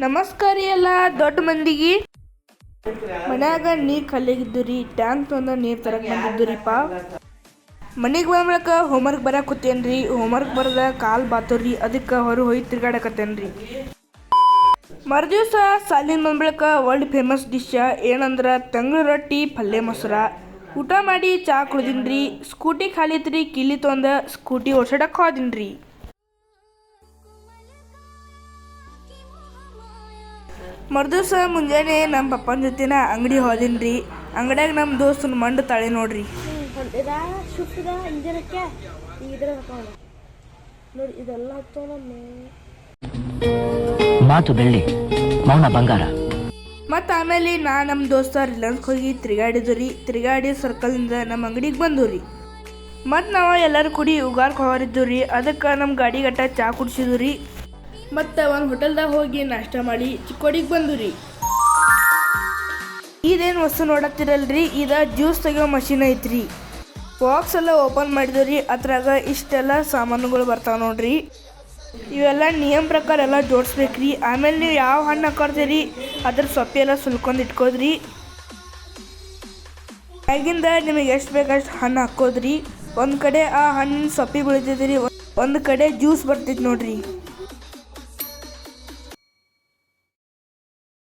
ನಮಸ್ಕಾರ ಎಲ್ಲ ದೊಡ್ಡ ಮಂದಿಗೆ. ಮನ್ಯಾಗ ನೀರು ಖಾಲಿಯಾಗಿದ್ದು ರೀ, ಟ್ಯಾಂಕ್ ತಂದು ನೀರು ತರಕ್ಕೆ ಬಂದಿದ್ದು ರೀಪ್ಪ. ಮನೆಗೆ ಬಂದ ಬಳಿಕ ಹೋಮ್ವರ್ಕ್ ಬರಕ್ಕೆ ಕೂತೇನ್ರಿ. ಹೋಮ್ವರ್ಕ್ ಬರೆದ ಕಾಲು ಬಾತವ್ರಿ, ಅದಕ್ಕೆ ಹೊರ ಹೋಗಿ ತಿರ್ಗಾಡಕತ್ತೇನ್ರಿ. ಮರುದಿವ್ಸ ಸಾಲಿನ ಬಂದ ಬಳಿಕ ವರ್ಲ್ಡ್ ಫೇಮಸ್ ಡಿಶ್ ಏನಂದ್ರೆ ತಂಗಳು ರೊಟ್ಟಿ ಪಲ್ಯ ಮೊಸರ. ಊಟ ಮಾಡಿ ಚಹಾ ಕುಡ್ದಿನ್ರಿ. ಸ್ಕೂಟಿ ಖಾಲಿ ಐತ್ರಿ, ಕಿಲಿ ತೊಂದು ಸ್ಕೂಟಿ ಓಡ್ಸಾಡಕ್ಕೆ ಹೋದಿನ್ರಿ. ಮರುದಿವ್ಸ ಮುಂಜಾನೆ ನಮ್ಮ ಪಪ್ಪನ ಜೊತೆನ ಅಂಗಡಿ ಹೋದಿನ್ರಿ. ಅಂಗಡಿಯಾಗ ನಮ್ಮ ದೋಸ್ತನ ಮಂಡು ತಾಳೆ ನೋಡ್ರಿ. ಮಾತು ಬೆಳ್ಳಿ, ಮೌನ ಬಂಗಾರ. ಮತ್ತು ಆಮೇಲೆ ನಮ್ಮ ದೋಸ್ತ ರಿಲಯನ್ಸ್ಗೆ ಹೋಗಿ ತಿರುಗಾಡಿದ್ರಿ. ತಿರುಗಾಡಿ ಸರ್ಕಲ್ನಿಂದ ನಮ್ಮ ಅಂಗಡಿಗೆ ಬಂದೂರಿ. ಮತ್ತು ನಾವು ಎಲ್ಲರೂ ಕೂಡಿ ಉಗಾರ್ಗೆ ಹೋಗಿದ್ದು ರೀ. ಅದಕ್ಕೆ ನಮ್ಮ ಗಾಡಿ ಗಟ್ಟ ಚಹಾ ಕುಡಿಸಿದ್ವು ರೀ. ಮತ್ತು ಒಂದು ಹೋಟೆಲ್ದಾಗ ಹೋಗಿ ನಾಷ್ಟ ಮಾಡಿ ಚಿಕ್ಕೋಡಿಗೆ ಬಂದೂರಿ. ಇದೇನು ವಸ್ತು ನೋಡತ್ತಿರಲ್ರಿ, ಇದು ಜ್ಯೂಸ್ ತೆಗಿಯೋ ಮಷೀನ್ ಐತ್ರಿ. ಬಾಕ್ಸ್ ಎಲ್ಲ ಓಪನ್ ಮಾಡಿದ್ರಿ. ಅದ್ರಾಗ ಇಷ್ಟೆಲ್ಲ ಸಾಮಾನುಗಳು ಬರ್ತಾವೆ ನೋಡ್ರಿ. ಇವೆಲ್ಲ ನಿಯಮ ಪ್ರಕಾರ ಎಲ್ಲ ಜೋಡಿಸ್ಬೇಕ್ರಿ. ಆಮೇಲೆ ನೀವು ಯಾವ ಹಣ್ಣು ಹಾಕೊಡ್ತೀರಿ ಅದ್ರ ಸೊಪ್ಪಿ ಎಲ್ಲ ಸುಲ್ಕೊಂಡು ಇಟ್ಕೋದ್ರಿ. ಮ್ಯಾಗಿಂದ ನಿಮಗೆ ಎಷ್ಟು ಬೇಕಷ್ಟು ಹಣ್ಣು ಹಾಕೋದ್ರಿ. ಒಂದು ಕಡೆ ಆ ಹಣ್ಣಿನ ಸೊಪ್ಪಿ ಬೀಳ್ತೈತ್ರಿ, ಒಂದು ಕಡೆ ಜ್ಯೂಸ್ ಬರ್ತೈತಿ ನೋಡ್ರಿ.